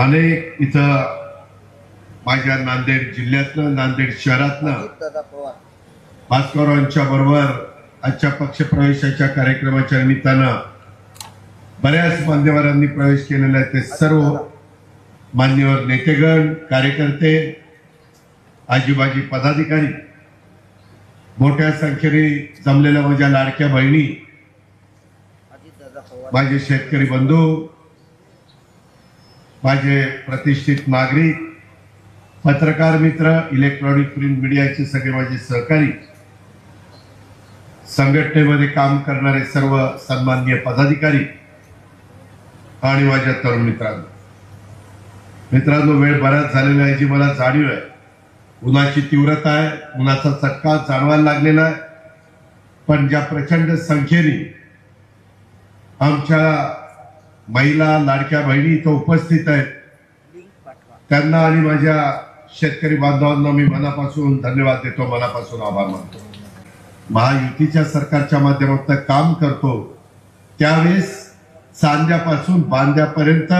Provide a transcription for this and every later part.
अनेक इथं माझ्या नांदेड जिल्ह्यातलं नांदेड शहरातलं भास्कररावांच्या बरोबर आजच्या पक्षप्रवेशाच्या कार्यक्रमाच्या निमित्तानं बऱ्याच मान्यवरांनी प्रवेश केलेला आहे। ते सर्व मान्यवर नेतेगण, कार्यकर्ते, आजीबाजी पदाधिकारी, मोठ्या संख्येने जमलेल्या माझ्या लाडक्या बहिणी, माझे शेतकरी बंधू, माझे प्रतिष्ठित नागरिक, पत्रकार मित्र, इलेक्ट्रॉनिक प्रिंट मीडियाचे सगळे माझे सहकारी, संघटनेमध्ये काम करणारे सर्व सन्माननीय पदाधिकारी आणि माझ्या तरुण मित्रांनो, वेळ बराच झालेला आहे जी मला जाणीव आहे। उन्हाची तीव्रता आहे, उन्हाचा चटका जाणवायला लागलेला आहे, पण ज्या प्रचंड संख्येने आमच्या महिला लाडक्या बहिणी इथं उपस्थित आहेत त्यांना आणि माझ्या शेतकरी बांधवांना मी मनापासून धन्यवाद देतो, मनापासून आभार मानतो। महायुतीच्या सरकारच्या माध्यमातून काम करतो त्यावेळेस सांध्यापासून बांध्यापर्यंत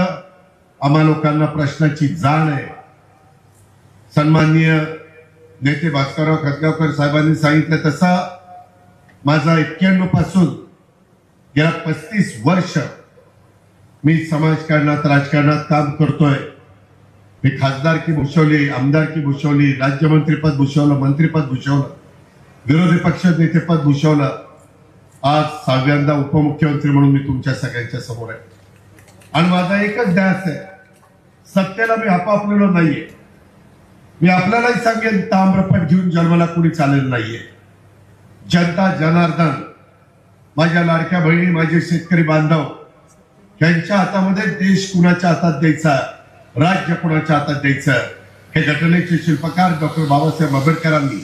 आम्हा लोकांना प्रश्नाची जाण आहे। सन्माननीय नेते भास्करराव खतगावकर साहेबांनी सांगितलं तसं माझा 91 पासून गेल्या 35 वर्ष मी समाजकारणात, राजकारणात काम करतोय। मी खासदारकी भूषवली, आमदारकी भूषवली, राज्यमंत्रीपद भूषवलं, मंत्रीपद भूषवलं, विरोधी पक्ष नेतेपद भूषवलं, आज 6व्यांदा उपमुख्यमंत्री म्हणून मी तुमच्या सगळ्यांच्या समोर आहे। आणि माझा एकच ध्यास आहे, सत्तेला मी आपापलेलो नाहीये। मी आपल्यालाही सांगेन, ताम्रपट घेऊन जन्माला कुणी चालेल नाहीये। जनता जनार्दन, माझ्या लाडक्या बहिणी, माझे शेतकरी बांधव यांच्या हातामध्ये देश कुणाच्या हातात द्यायचा, राज्य कुणाच्या हातात द्यायचं, हे घटनेचे शिल्पकार डॉक्टर बाबासाहेब आंबेडकरांनी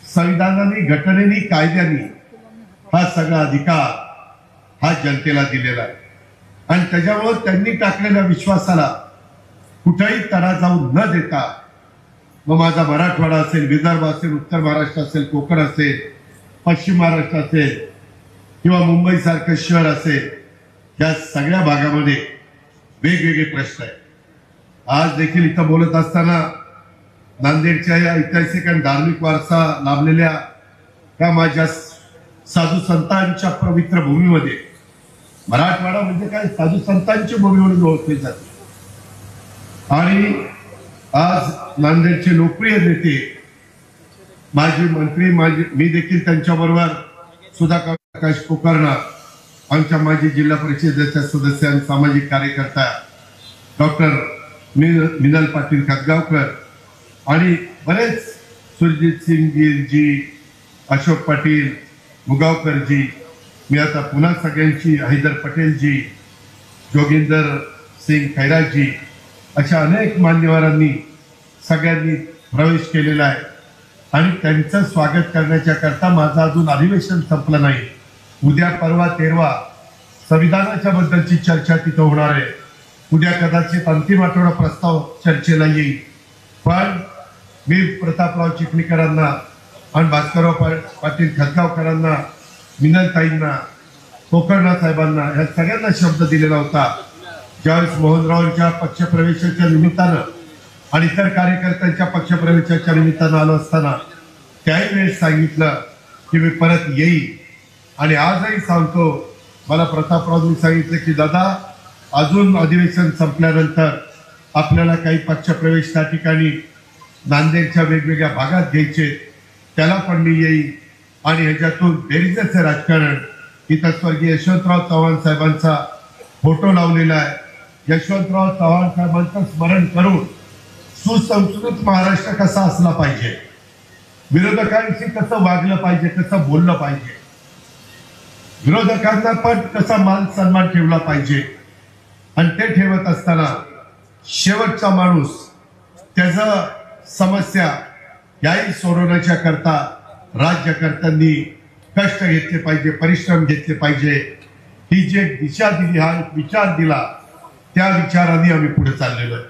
संविधानाने, घटनेने, कायद्याने हा सगळा अधिकार हा जनतेला दिलेला आहे। आणि त्याच्यामुळे त्यांनी टाकलेल्या विश्वासाला कुठेही तडा जाऊ न देता, मग माझा मराठवाडा असेल, विदर्भ असेल, उत्तर महाराष्ट्र असेल, कोकण असेल, पश्चिम महाराष्ट्र असेल किंवा मुंबई सारखं शहर असेल, या सगळ्या भागामध्ये वेगवेगळे प्रश्न आहेत। आज देखील इथं बोलत असताना नांदेडच्या या ऐतिहासिक आणि धार्मिक वारसा लाभलेल्या त्या माझ्या साधू संतांच्या पवित्र भूमीमध्ये, मराठवाडा म्हणजे काय साधू संतांची भूमी म्हणून ओळखली जाते। आणि आज नांदेडचे लोकप्रिय नेते, माजी मंत्री, मी देखील त्यांच्याबरोबर, सुधाकर प्रकाश कुलकर्णी, आमच्या माजी जिल्हा परिषदेच्या सदस्य आणि सामाजिक कार्यकर्ता डॉक्टर मिनल पाटील खतगावकर आणि बरेच, सुरजीत सिंग जी, अशोक पाटील मुगावकरजी, मी आता पुन्हा सगळ्यांची, हैदर पटेलजी, जोगिंदर सिंग खैराजी, अशा अनेक मान्यवरांनी सगळ्यांनी प्रवेश केलेला आहे। आणि त्यांचं स्वागत करण्याच्या करता माझं अजून अधिवेशन संपलं नाही। उद्या परवा 13 संविधानाच्या बद्दलची चर्चा तिथं होणार आहे। उद्या कदाचित अंतिम आठवडा प्रस्ताव चर्चेला येईल। पण मी प्रतापराव चिखलीकरांना आणि भास्करराव पाटील खतगावकरांना, मिनलताईंना, कोकर्णा साहेबांना, या सगळ्यांना शब्द दिलेला होता। ज्यावेळेस मोहनरावांच्या पक्षप्रवेशाच्या निमित्तानं आणि इतर कार्यकर्त्यांच्या पक्षप्रवेशाच्या निमित्तानं आलो असताना त्याही वेळेस सांगितलं की मी परत येईल। आणि आजही सांगतो, मला प्रतापरावांनी सांगितलं की दादा, अजून अधिवेशन संपल्यानंतर आपल्याला काही पक्षप्रवेश त्या ठिकाणी नांदेडच्या वेगवेगळ्या भागात घ्यायचे, त्याला पण मी येईल। आणि ह्याच्यातून बेरीजचं राजकारण, इथं स्वर्गीय यशवंतराव चव्हाण साहेबांचा फोटो लावलेला आहे। यशवंतराव चव्हाण साहेबांचं स्मरण करून सुसंस्कृत महाराष्ट्र कसा असला पाहिजे, विरोधकांशी कसं वागलं पाहिजे, कसं बोललं पाहिजे, विरोधकांना पण कसा मान सन्मान ठेवला पाहिजे। आणि ते ठेवत असताना शेवटचा माणूस, त्याचा समस्या याही सोडवण्याच्या करता राज्यकर्त्यांनी कष्ट घेतले पाहिजे, परिश्रम घेतले पाहिजे। ही जी दिशा दिली, हा विचार दिला, त्या विचाराने आम्ही पुढे चाललेलो आहे।